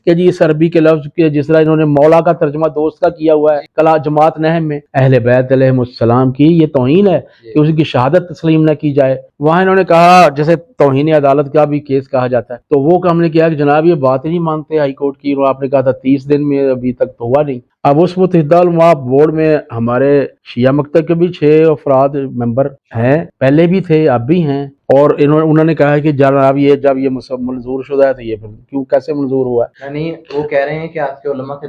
کہ جی اس عربی کے لفظ کے جس طرح انہوں نے مولا کا ترجمہ دوست کا کیا ہوا ہے کلا جماعت نہم میں اہل بیت علیہم السلام کی یہ توہین ہے کہ اس کی شہادت تسلیم نہ کی جائے. وہاں انہوں نے کہا جیسے توہین عدالت کا بھی کیس کہا جاتا ہے تو وہ ہم نے کیا کہ جناب یہ بات ہی نہیں مانتے ہائی کورٹ کی. آپ نے کہا تھا 30 دن میں ابھی تک تو ہوا نہیں. اب اس متحدہ علماء بورڈ میں ہمارے شیعہ مکتب کے بھی 6 افراد ممبر ہیں, پہلے بھی تھے اب بھی ہیں, اور انہوں نے کہا ہے کہ جناب یہ جب یہ منظور شدہ ہے تو یہ کیوں کیسے منظور ہوا ہے؟ یعنی وہ کہہ رہے ہیں کہ آپ کے علماء کے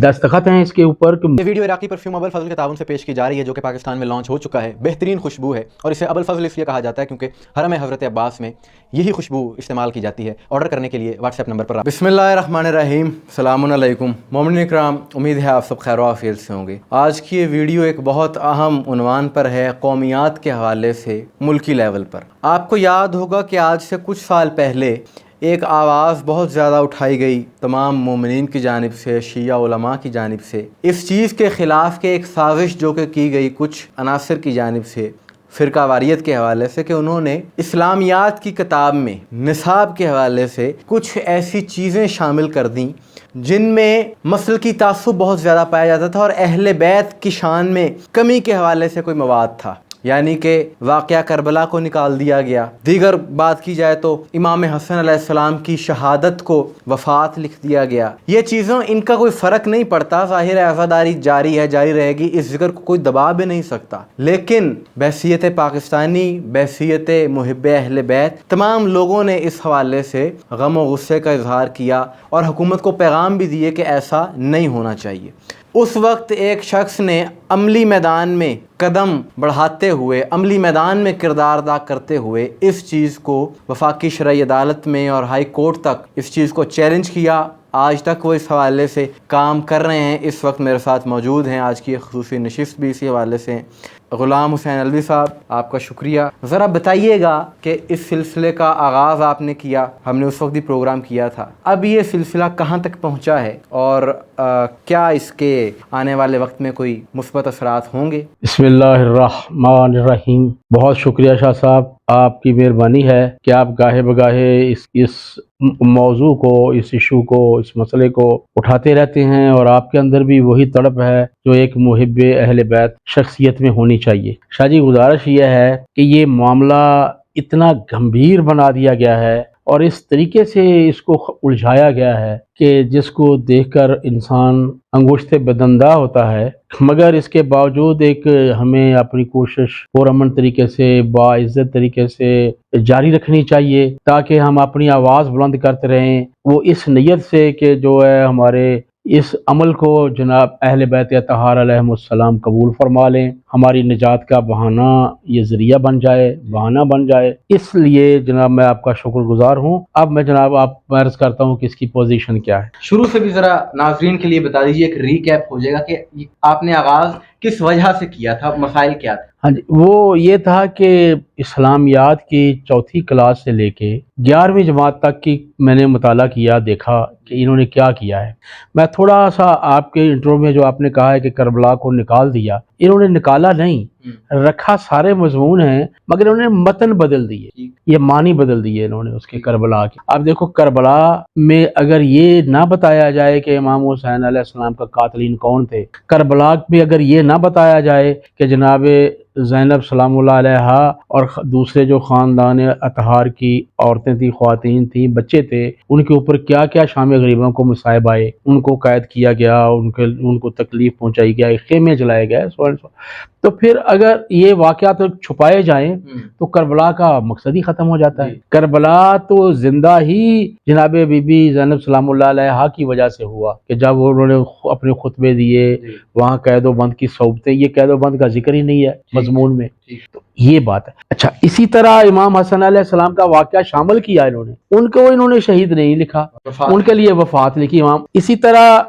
دستخط ہیں اس کے اوپر. یہ ویڈیو عراقی پرفیوم ابو الفضل کے تعاون سے پیش کی جا رہی ہے جو کہ پاکستان میں لانچ ہو چکا ہے. بہترین خوشبو ہے اور اسے ابو الفضل اس لیے کہا جاتا ہے کیونکہ حرم حضرت عباس میں یہی خوشبو استعمال کی جاتی ہے. آرڈر کرنے کے لیے واٹس ایپ نمبر پر بسم اللہ الرحمن الرحیم. السلام علیکم مومنین اکرام, امید ہے آپ سب خیر و عافیت سے ہوں گے. آج کی یہ ویڈیو ایک بہت اہم عنوان پر ہے, قومیات کے حوالے سے ملکی لیول پر. آپ کو یاد ہوگا کہ آج سے کچھ سال پہلے ایک آواز بہت زیادہ اٹھائی گئی تمام مومنین کی جانب سے, شیعہ علماء کی جانب سے, اس چیز کے خلاف کہ ایک سازش جو کہ کی گئی کچھ عناصر کی جانب سے فرقہ واریت کے حوالے سے کہ انہوں نے اسلامیات کی کتاب میں نصاب کے حوالے سے کچھ ایسی چیزیں شامل کر دیں جن میں مسلکی تعصب بہت زیادہ پایا جاتا تھا اور اہل بیت کی شان میں کمی کے حوالے سے کوئی مواد تھا. یعنی کہ واقعہ کربلا کو نکال دیا گیا. دیگر بات کی جائے تو امام حسن علیہ السلام کی شہادت کو وفات لکھ دیا گیا. یہ چیزوں ان کا کوئی فرق نہیں پڑتا, ظاہر ہے عزاداری جاری ہے, جاری رہے گی, اس ذکر کو کوئی دبا بھی نہیں سکتا. لیکن بحیثیت پاکستانی, بحیثیت محب اہل بیت, تمام لوگوں نے اس حوالے سے غم و غصے کا اظہار کیا اور حکومت کو پیغام بھی دیے کہ ایسا نہیں ہونا چاہیے. اس وقت ایک شخص نے عملی میدان میں قدم بڑھاتے ہوئے, عملی میدان میں کردار ادا کرتے ہوئے اس چیز کو وفاقی شرعی عدالت میں اور ہائی کورٹ تک اس چیز کو چیلنج کیا. آج تک وہ اس حوالے سے کام کر رہے ہیں. اس وقت میرے ساتھ موجود ہیں, آج کی خصوصی نشست بھی اسی حوالے سے ہیں. غلام حسین الوی صاحب, آپ کا شکریہ. ذرا بتائیے گا کہ اس سلسلے کا آغاز آپ نے کیا, ہم نے اس وقت بھی پروگرام کیا تھا, اب یہ سلسلہ کہاں تک پہنچا ہے اور کیا اس کے آنے والے وقت میں کوئی مثبت اثرات ہوں گے؟ بسم اللہ الرحمن الرحیم. بہت شکریہ شاہ صاحب, آپ کی مہربانی ہے کہ آپ گاہے بگاہے اس موضوع کو, اس ایشو کو, اس مسئلے کو اٹھاتے رہتے ہیں, اور آپ کے اندر بھی وہی تڑپ ہے جو ایک محب اہل بیت شخصیت میں ہونی چاہیے. شاہ جی گزارش یہ ہے کہ یہ معاملہ اتنا گمبھیر بنا دیا گیا ہے اور اس طریقے سے اس کو الجھایا گیا ہے کہ جس کو دیکھ کر انسان انگشت بدندہ ہوتا ہے, مگر اس کے باوجود ایک ہمیں اپنی کوشش پرامن طریقے سے, باعزت طریقے سے جاری رکھنی چاہیے تاکہ ہم اپنی آواز بلند کرتے رہیں, وہ اس نیت سے کہ جو ہے ہمارے اس عمل کو جناب اہل بیت اطہار علیہم السلام قبول فرما لیں, ہماری نجات کا بہانہ یہ ذریعہ بن جائے, بہانہ بن جائے. اس لیے جناب میں آپ کا شکر گزار ہوں. اب میں جناب آپ عرض کرتا ہوں کہ اس کی پوزیشن کیا ہے. شروع سے بھی ذرا ناظرین کے لیے بتا دیجیے, ایک ریکیپ ہو جائے گا کہ آپ نے آغاز کس وجہ سے کیا تھا, مسائل کیا تھے؟ ہاں جی, وہ یہ تھا کہ اسلامیات کی 4تھی کلاس سے لے کے 11ویں جماعت تک کی میں نے مطالعہ کیا, دیکھا کہ انہوں نے کیا کیا ہے. میں تھوڑا سا آپ کے انٹرو میں جو آپ نے کہا ہے کہ کربلا کو نکال دیا, انہوں نے نکالا نہیں, رکھا سارے مضمون ہیں مگر انہوں نے متن بدل دیے, یہ معنی بدل دیے انہوں نے اس کے کربلا کے. اب دیکھو کربلا میں اگر یہ نہ بتایا جائے کہ امام حسین علیہ السلام کا قاتلین کون تھے, کربلا میں اگر یہ نہ بتایا جائے کہ جناب زینب سلام اللہ علیہا اور دوسرے جو خاندان اطہار کی عورتیں تھیں, خواتین تھیں, بچے تھے, ان کے اوپر کیا کیا شام غریبوں کو مصائب آئے, ان کو قید کیا گیا, ان کو تکلیف پہنچائی گیا, خیمے جلائے گئے, تو پھر اگر یہ واقعات چھپائے جائیں تو کربلا کا مقصد ہی ختم ہو جاتا ہے. کربلا تو زندہ ہی جناب بی بی زینب سلام اللہ علیہا کی وجہ سے ہوا کہ جب انہوں نے اپنے خطبے دیے, وہاں قید و بند کی صحبتیں, یہ قید و بند کا ذکر ہی نہیں ہے مضمون میں, تو یہ بات ہے. اچھا, اسی طرح امام حسن علیہ السلام کا واقعہ شامل کیا انہوں نے شہید نہیں لکھا, ان کے لیے وفات لکھی امام. اسی طرح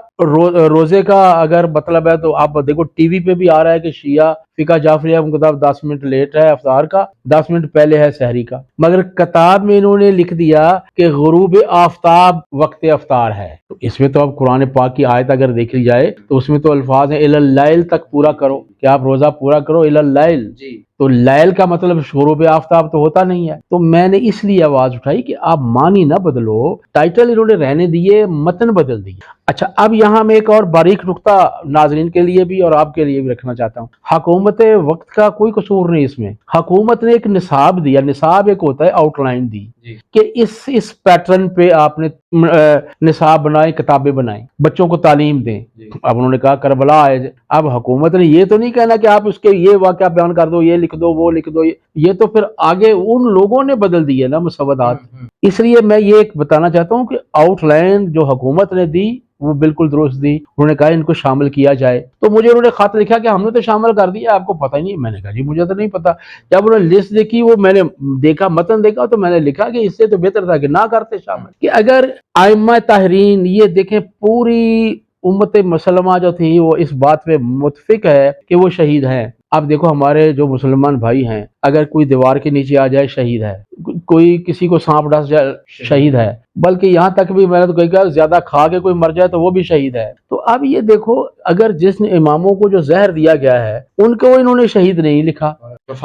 روزے کا اگر مطلب ہے تو آپ دیکھو ٹی وی پہ بھی آ رہا ہے کہ شیعہ فقہ جعفریہ کتاب 10 منٹ لیٹ ہے افطار کا, 10 منٹ پہلے ہے سحری کا, مگر کتاب میں انہوں نے لکھ دیا کہ غروب آفتاب وقت افطار ہے. تو इसमें तो अब कुरान पाक की आयत अगर देखी जाए तो उसमें तो अल्फाज हैं इलल लैल तक पूरा करो, कि आप रोजा पूरा करो इलल लैल। तो लैल का मतलब शुरूब आफ्ताब तो होता नहीं है। तो मैंने इसलिए आवाज उठाई कि आप मानी ना बदलो, टाइटल इन्होंने रहने दिए, मतन बदल दिए। अच्छा, अब यहाँ मैं एक और बारीक नुक्ता नाजरीन के लिए भी और आपके लिए भी रखना चाहता हूँ। हुकूमत वक्त का कोई कसूर नहीं इसमें। हुकूमत ने एक निसाब दिया, निसाब एक होता है आउटलाइन दी कि इस पैटर्न पे आपने निसाब बनाए, किताबें बनाएं, बच्चों को तालीम दें। अब उन्होंने कहा करबला आए, अब हुकूमत ने ये तो नहीं कहना कि आप उसके ये वाक़या बयान कर दो, ये लिख दो, वो लिख दो, ये तो फिर आगे उन लोगों ने बदल दिए ना मुसव्वदात। इसलिए मैं ये एक बताना चाहता हूँ कि आउटलाइन जो हुकूमत ने दी वो बिल्कुल दुरुस्त दी। उन्होंने कहा इनको शामिल किया जाए, तो मुझे उन्होंने खत लिखा कि हमने तो शामिल कर दिया, आपको पता ही नहीं। मैंने कहा जी मुझे तो नहीं पता। जब उन्होंने लिस्ट देखी, वो मैंने देखा, मतन देखा, तो मैंने लिखा कि इससे तो बेहतर था कि ना करते शामिल। कि अगर आइम्मा ताहरीन ये देखें, पूरी उम्मत मुसलमा जो थी वो इस बात पे मुतफिक है कि वो शहीद हैं। अब देखो हमारे जो मुसलमान भाई हैं, अगर कोई दीवार के नीचे आ जाए शहीद है, कोई किसी को सांप डस जाए शहीद है, बल्कि यहाँ तक भी मैंने तो कहा ज्यादा खा के कोई मर जाए तो वो भी शहीद है। तो अब ये देखो, अगर जिस इमामों को जो जहर दिया गया है उनको इन्होंने शहीद नहीं लिखा,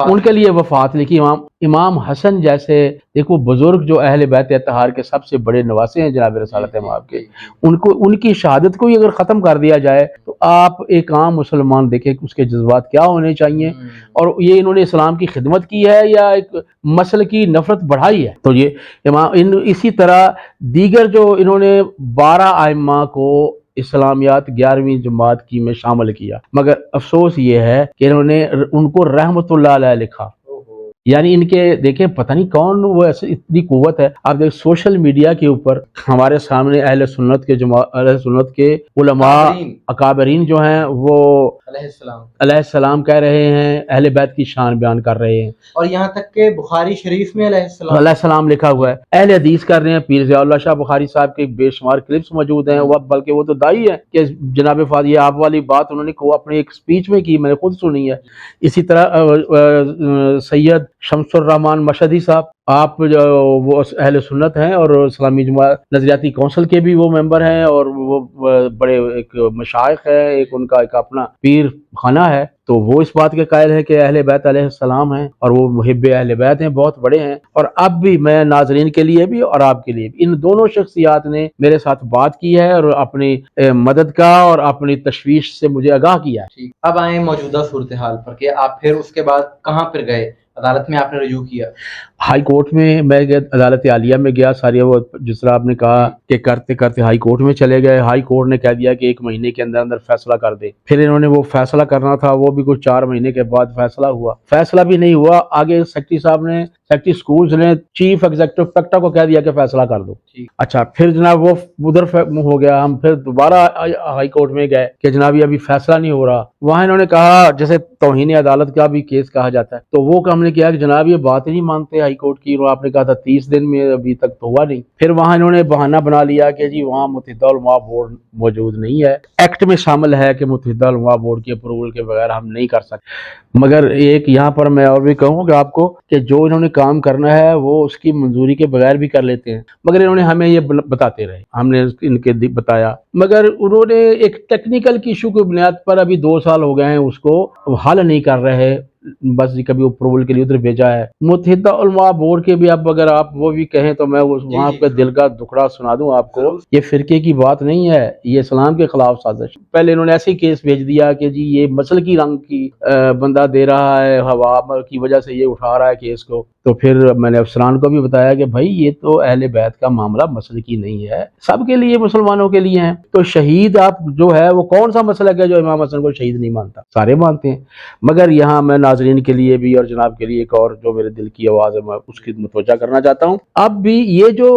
उनके लिए वफात लिखी। इमाम हसन जैसे देखो बुजुर्ग जो अहले बैत अतहार के सबसे बड़े नवासे हैं जनाब रसालत इमाम के, उनको उनकी शहादत को ही अगर खत्म कर दिया जाए तो आप एक आम मुसलमान देखें कि उसके जज्बात क्या होने चाहिए। और ये इन्होंने इस्लाम की खिदमत की है या एक मसल की नफरत बढ़ाई है। तो ये इसी तरह दीगर जो इन्होंने 12 आइम्मा को इस्लामियात 11वीं जमात की में शामिल किया, मगर अफसोस ये है कि इन्होंने उनको रहमतुल्लाह अलैह लिखा। यानी इनके देखें पता नहीं कौन वो ऐसे इतनी कुव्वत है। आप देख सोशल मीडिया के ऊपर हमारे सामने अहले सुन्नत के उलमा अकाबरीन जो हैं वो अलैहिस्सलाम कह रहे हैं, अहले बैत की शान बयान कर रहे हैं, और यहाँ तक के बुखारी शरीफ में अलैहिस्सलाम लिखा हुआ है। अहले हदीस कर रहे हैं, पीर ज़ियाउल्लाह शाह बुखारी साहब के बेशुमार क्लिप्स मौजूद हैं। वह बल्कि वो तो दाई है कि जनाब फाद ये आप वाली बात उन्होंने अपनी एक स्पीच में की, मैंने खुद सुनी है। इसी तरह सैयद शमसुर रहमान मशहदी साहब, आप वो अहले सुन्नत हैं और इस्लामी जमात नजरियाती कौंसिल के भी वो मेंबर हैं, और वो बड़े एक मशाइख है, एक उनका एक अपना पीर खाना है। तो वो इस बात के कायल है कि अहले बैत अलैहिस्सलाम हैं और वो मुहिब्बे अहले बैत हैं, बहुत बड़े हैं। और अब भी मैं नाजरीन के लिए भी और आपके लिए भी, इन दोनों शख्सियात ने मेरे साथ बात की है और अपनी मदद का और अपनी तशवीश से मुझे आगाह किया है। अब आए मौजूदा सूरत हाल पर कि आप फिर उसके बाद कहाँ पर गए, अदालत में आपने रजू किया? हाई कोर्ट में मैं अदालत आलिया में गया। सारी वो जिस तरह आपने कहा कि करते करते हाई कोर्ट में चले गए। हाई कोर्ट ने कह दिया कि 1 महीने के अंदर अंदर फैसला कर दे। फिर इन्होंने वो फैसला करना था, वो भी कुछ 4 महीने के बाद फैसला हुआ। फैसला भी नहीं हुआ, आगे सेक्रेटरी साहब ने, सेक्रेटरी स्कूल्स ने चीफ एग्जीक्यूटिव पेक्टा को कह दिया कि फैसला कर दो। अच्छा, फिर जनाब वो उधर हो गया। हम फिर दोबारा हाई कोर्ट में गए कि जनाब ये अभी फैसला नहीं हो रहा। वहां इन्होंने कहा, जैसे तौहीन अदालत का भी केस कहा जाता है, तो वो हमने किया कि जनाब ये बात ही नहीं मानते हाई कोर्ट की। आपने कहा था 30 दिन में, अभी तक तो हुआ नहीं। फिर वहां इन्होंने बहाना बना लिया कि जी वहां मुत्तहिदा उलमा बोर्ड मौजूद नहीं है, एक्ट में शामिल है कि मुत्तहिदा उलमा बोर्ड के अप्रूवल के बगैर हम नहीं कर सकते। मगर एक यहाँ पर मैं और भी कहूँगा आपको कि जो इन्होंने काम करना है वो उसकी मंजूरी के बगैर भी कर लेते हैं, मगर इन्होंने हमें ये बताते रहे, हमने इनके बताया, मगर उन्होंने एक टेक्निकल की इशू की बुनियाद पर अभी 2 साल हो गए हैं उसको हल नहीं कर रहे। बस कभी अप्रूवल के लिए उधर भेजा है। मुत्तहिदा उलमा बोर्ड के भी, अब अगर आप वो भी कहें तो मैं वहाँ पे दिल का दुखड़ा सुना दूं आपको। ये फिरके की बात नहीं है, ये इस्लाम के खिलाफ साजिश। पहले इन्होंने ऐसे ही केस भेज दिया कि जी ये मसल की रंग की बंदा दे रहा है, हवा की वजह से ये उठा रहा है केस को। तो फिर मैंने अफसरान को भी बताया कि भाई ये तो अहले बैत का मामला मसल की नहीं है, सबके लिए, मुसलमानों के लिए है। तो शहीद आप जो है वो कौन सा मसला है जो इमाम हसन को शहीद नहीं मानता, सारे मानते हैं। मगर यहाँ मैं नाजरीन के लिए भी और जनाब के लिए एक और जो मेरे दिल की आवाज़ है मैं उसकी मुतवज्जा करना चाहता हूँ। अब भी ये जो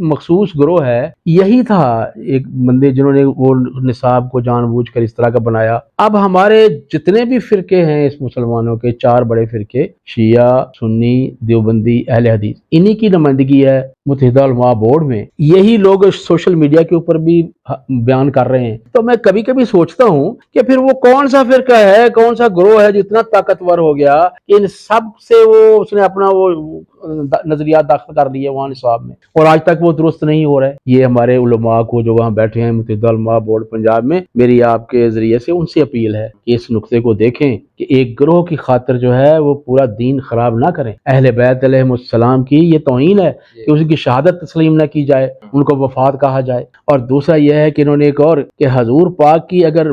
मखसूस ग्रोह है, यही था एक बंदे जिन्होंने वो निसाब को जानबूझकर इस तरह का बनाया। अब हमारे जितने भी फिरके हैं इस मुसलमानों के, 4 बड़े फिरके, शिया, सुन्नी, देवबंदी, अहले हदीस, इन्हीं की नुमाइंदगी है। मुत्तहिदा उलमा बोर्ड में, यही लोग सोशल मीडिया के ऊपर भी बयान कर रहे हैं। तो मैं कभी कभी सोचता हूँ कि फिर वो कौन सा फिरका है, कौन सा ग्रोह है जो इतना ताकतवर हो गया कि इन सब से वो उसने अपना वो नजरियात दाखिल कर लिए वहाँ निसाब में, और आज तक वो दुरुस्त नहीं हो रहा है। ये हमारे उलमा को जो वहाँ बैठे हैं मुत्तहिदा उलमा बोर्ड पंजाब में, मेरी आपके जरिए से उनसे अपील है कि इस नुक्ते को देखें कि एक ग्रोह की खातिर जो है वो पूरा दीन खराब ना करें। अहले बैत अलैहिमुस्सलाम की ये तौहीन है कि उसकी शहादत तस्लीम न की जाए, उनको वफात कहा जाए। और दूसरा यह है कि इन्होंने एक और कि हजूर पाक की अगर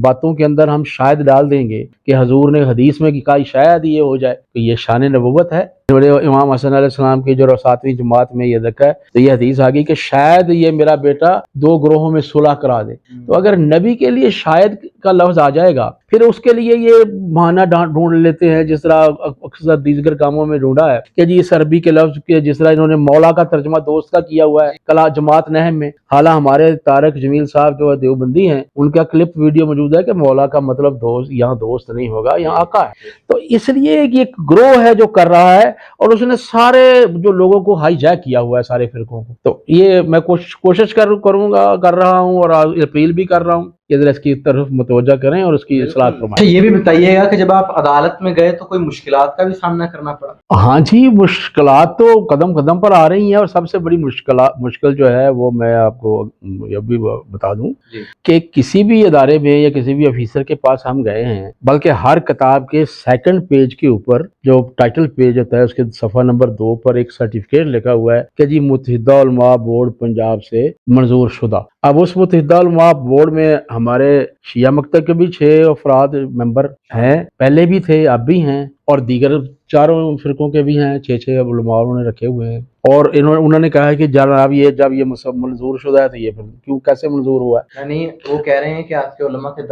बातों के अंदर हम शायद डाल देंगे कि हजूर ने हदीस में कहा शायद ये हो जाए, तो ये शान नबुव्वत है। इमाम हसन अलैहिस्सलाम की जो 7वीं जमात में ये देखा है तो ये हदीस आ गई कि शायद ये मेरा बेटा 2 ग्रोहों में सुलह करा दे। तो अगर नबी के लिए शायद का लफ्ज आ जाएगा, फिर उसके लिए ये बहाना ढूंढ लेते हैं, जिस तरह अक्सर दीगर कामों में ढूंढा है कि जी इस अरबी के लफ्ज के जिस तरह इन्होंने मौला का तर्जमा दोस्त का किया हुआ है कला जमात नहम में। हालांकि हमारे तारक जमील साहब जो देवबंदी हैं, उनका क्लिप वीडियो मौजूद है कि मौला का मतलब दोस्त, यहाँ दोस्त नहीं होगा, यहाँ आका है। तो इसलिए ये ग्रोह है जो कर रहा है, और उसने सारे जो लोगों को हाईजैक किया हुआ है, सारे फिरकों को। तो ये मैं कोशिश कर रहा हूँ और अपील भी कर रहा हूँ कि जरा इसकी तरफ मुतवज्जा करें और उसकी इस्लाह फरमाएं। ये भी बताइएगा कि जब आप अदालत में गए तो कोई मुश्किलात का भी सामना करना पड़ा? हाँ जी, मुश्किलात तो कदम कदम पर आ रही हैं, और सबसे बड़ी मुश्किल जो है वो मैं आपको ये भी बता दूं कि किसी भी इदारे में या किसी भी ऑफिसर के पास हम गए हैं, बल्कि हर किताब के 2nd पेज के ऊपर जो टाइटल पेज होता है उसके सफ़ा नंबर 2 पर एक सर्टिफिकेट लिखा हुआ है कि जी मुत्तहिदा उलमा बोर्ड पंजाब से मंजूर शुदा। अब उस मुत्तहिदा उलमा बोर्ड में हमारे शिया मकतब के भी 6 अफराद मेंबर हैं, पहले भी थे, अब भी हैं, और दीगर चारों फिरकों के भी हैं, 6 उलमा उन्होंने रखे हुए हैं। और उन्होंने कहा है कि जब ये मंजूर शुदा है तो ये फिर क्यों कैसे मंजूर हुआ है? यानी वो कह रहे हैं कि आपके उलमा के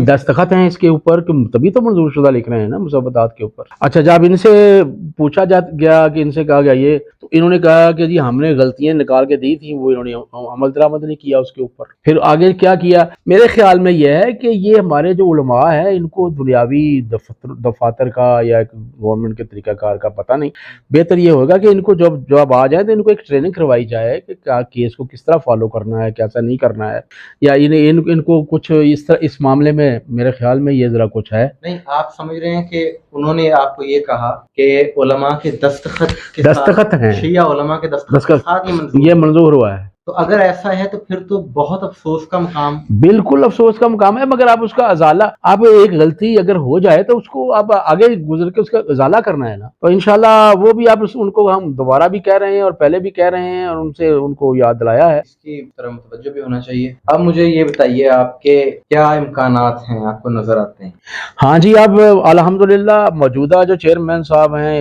दस्तखत हैं इसके ऊपर, कि तभी तो मंजूर शुदा लिख रहे हैं ना मुसब्बतात के ऊपर। अच्छा, जब इनसे पूछा गया कि इनसे कहा गया ये, तो इन्होंने कहा कि जी हमने गलतियां निकाल के दी थी, वो इन्होंने अमल दरामद नहीं किया उसके ऊपर। फिर आगे क्या किया? मेरे ख्याल में यह है कि ये हमारे जो उलमा है इनको दुनियावी दफातर का या गवर्नमेंट के तरीकाकार का पता नहीं। बेहतर ये होगा कि इनको जब आ जाए तो इनको एक ट्रेनिंग करवाई जाए कि क्या केस को किस तरह फॉलो करना है, कैसा नहीं करना है, या इनको कुछ इस तरह इस मामले में मेरे ख्याल में ये जरा कुछ है। नहीं, आप समझ रहे हैं कि उन्होंने आपको ये कहा कि उलमा के दस्तखत हैं, शिया उलमा के दस्तखत ये मंजूर हुआ है। तो अगर ऐसा है तो फिर तो बहुत अफसोस का मुकाम, बिल्कुल अफसोस का मुकाम है। मगर आप उसका अजाला, आप एक गलती अगर हो जाए तो उसको आप आगे गुजर के उसका अजाला करना है ना। तो इंशाल्लाह वो भी आप उनको हम दोबारा भी कह रहे हैं और पहले भी कह रहे हैं और उनसे उनको याद दिलाया है, इसकी तरफ मुतवज्जो भी होना चाहिए। अब मुझे ये बताइए आपके क्या इम्कानात हैं, आपको नजर आते हैं? हाँ जी, अब अल्हम्दुलिल्लाह मौजूदा जो चेयरमैन साहब हैं,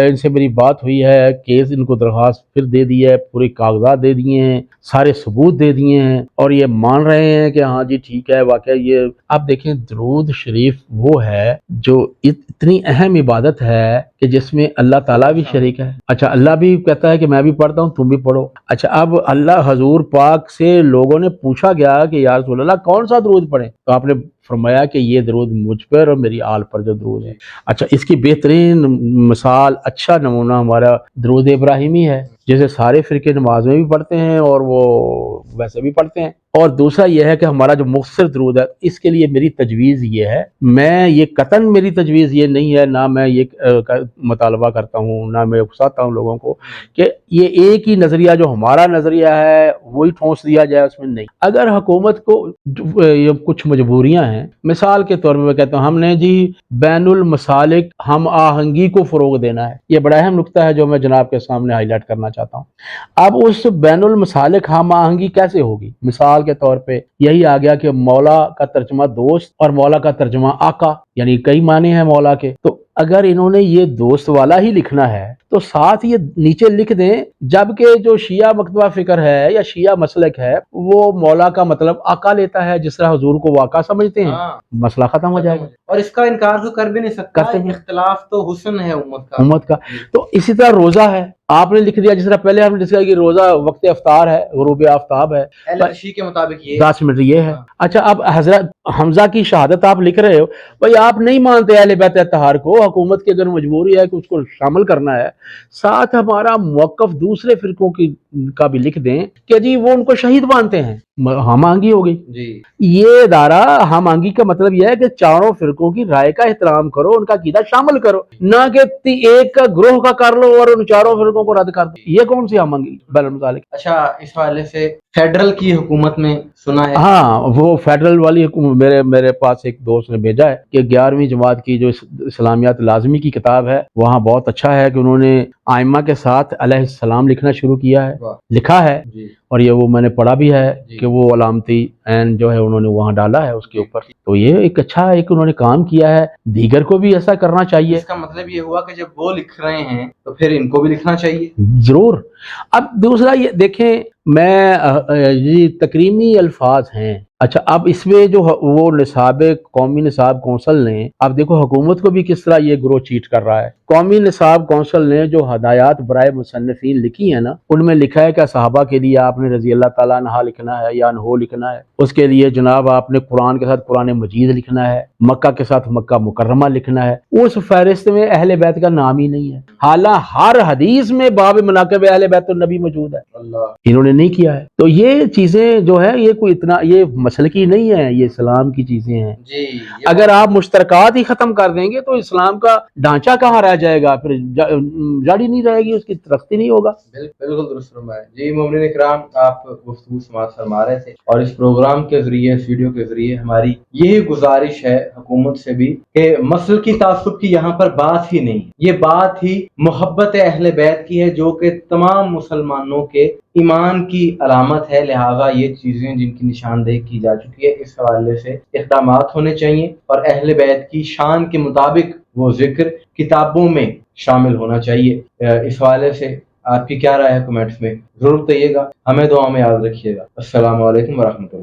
इनसे मेरी बात हुई है, केस इनको दरख्वास्त फिर दे दी है, पूरे कागजात दे दिए हैं, सारे सबूत दे दिए हैं, और ये मान रहे हैं कि हाँ जी ठीक है वाकई। ये आप देखें, दरूद शरीफ वो है जो इतनी अहम इबादत है कि जिसमें अल्लाह ताला भी शरीक है। अच्छा, अल्लाह भी कहता है कि मैं भी पढ़ता हूँ, तुम भी पढ़ो। अच्छा, अब अल्लाह हजूर पाक से लोगों ने पूछा गया कि या रसूल अल्लाह कौन सा दरूद पढ़े, तो आपने फरमाया कि ये दरूद मुझ पर और मेरी आल पर जो दरूद है। अच्छा, इसकी बेहतरीन मिसाल, अच्छा नमूना हमारा दरूद इब्राहिमी है, जैसे सारे फिरके नमाज में भी पढ़ते हैं और वो वैसे भी पढ़ते हैं। और दूसरा यह है कि हमारा जो मुख्तसर दरूद है, इसके लिए मेरी तजवीज़ ये है, मैं ये कतन मेरी तजवीज़ ये नहीं है, ना मैं ये मुतालबा करता हूँ, ना मैं उकसाता हूँ लोगों को कि ये एक ही नज़रिया जो हमारा नज़रिया है वही ठोंस दिया जाए, उसमें नहीं। अगर हुकूमत को कुछ मजबूरियाँ हैं, मिसाल के तौर पर मैं कहता हूँ, हमने जी बैनुल मसालिक हम आहंगी को फ़रोग देना है, ये बड़ा अहम नुक्ता है जो मैं जनाब के सामने हाईलाइट करना चाहता हूँ। अब उस बैनुल मसालिक हम आहंगी कैसे होगी? मिसाल के तौर पे यही आ गया कि मौला का तर्जुमा दोस्त और मौला का तर्जुमा आका, यानी कई माने हैं मौला के। तो अगर इन्होंने ये दोस्त वाला ही लिखना है तो साथ ये नीचे लिख दें, जबकि जो शिया मकतबा फिक्र है या शिया मसलक है वो मौला का मतलब आका लेता है, जिस तरह हुजूर को वाका समझते हैं, मसला खत्म हो जाएगा। और इसका इनकार तो कर भी नहीं सकता, इख्तिलाफ तो हुस्न है उम्मत का। तो इसी तरह रोजा है, आपने लिख दिया, जिस तरह पहले हमने डिस्कस किया कि रोजा वक्त अफ्तार है, गुरूब आफ्ताब है, के मुताबिक ये 10 मिनट ये है। अच्छा, अब हजरत हमजा की शहादत आप लिख रहे हो, भाई आप नहीं मानते अहले बैत अत्तहार को, हुकूमत की अगर मजबूरी है कि उसको शामिल करना है साथ हमारा मौक़िफ़ दूसरे फ़िरक़ों की का भी लिख दें कि जी वो उनको शहीद मानते हैं, हम आंगी हो गई जी। ये इदारा। हम आंगी का मतलब यह है कि चारों फ़िरक़ों की राय का एहतराम करो, उनका अक़ीदा शामिल करो, ना कि एक का ग्रोह का कर लो और उन चारों फ़िरक़ों को रद्द कर दो। ये कौन सी हम आंगी बलमसालिक। अच्छा, इस हवाले से फेडरल की हुकूमत में सुना है। हाँ, वो फेडरल वाली हुकूमत, मेरे पास एक दोस्त ने भेजा है कि 11वीं जमात की जो इस्लामियात लाज़मी की किताब है, वहाँ बहुत अच्छा है कि उन्होंने आइम्मा के साथ अलैहिस्सलाम लिखना शुरू किया है, लिखा है। जी। और ये वो मैंने पढ़ा भी है जी। कि वो अलामती एन जो है उन्होंने वहाँ डाला है उसके ऊपर। तो ये एक अच्छा एक उन्होंने काम किया है, दीगर को भी ऐसा करना चाहिए। इसका मतलब ये हुआ कि जब वो लिख रहे हैं तो फिर इनको भी लिखना चाहिए। ज़रूर। अब दूसरा ये देखें, ये तकरीमी अल्फाज हैं। अच्छा, अब इसमें जो वो निसाब कौमी निसाब कौंसल ने, अब देखो हुकूमत को भी किस तरह ये ग्रोह चीट कर रहा है। कौमी निसाब कौंसल ने जो हदायत बराए मुसन्निफीन लिखी है ना, उनमें लिखा है कि सहाबा के लिए आपने रज़ी अल्लाह ताला अन्हा लिखना है या अन्हो लिखना है, उसके लिए जनाब आपने कुरान के साथ कुरान मजीद लिखना है, मक्का के साथ मक्का मुकर्रमा लिखना है। उस फहरिस्त में अहले बैत का नाम ही नहीं है, हालांकि हर हदीस में बाब मनाक़िब अहले बैत नबी मौजूद है, इन्होंने नहीं किया है। तो ये चीजें जो है ये कोई इतना ये मसल की नहीं है, ये इस्लाम की चीजें हैं जी। अगर आप मुश्तरकात ही खत्म कर देंगे तो इस्लाम का ढांचा कहाँ रह जाएगा, फिर जड़ी नहीं रहेगी, उसकी तरक्की नहीं होगा। बिल्कुल दुरुस्त फरमाया जी। मोमिनीन इकराम, आप गुफ्तगू समाअत फरमा रहे थे और इस प्रोग्राम के जरिए, इस वीडियो के जरिए हमारी यही गुजारिश है हुकूमत से भी कि मसल की तासुब की यहाँ पर बात ही नहीं, ये बात ही मोहब्बत अहले बैत की है, जो कि तमाम मुसलमानों के ईमान की अलामत है। लिहाजा ये चीज़ें जिनकी निशानदेही की जा चुकी है, इस हवाले से इक़दामात होने चाहिए और अहले बैत की शान के मुताबिक वो जिक्र किताबों में शामिल होना चाहिए। इस हवाले से आपकी क्या राय है कमेंट्स में ज़रूर बताइएगा। हमें दुआ में याद रखिएगा। अस्सलामु अलैकुम व रहमतुल्लाह।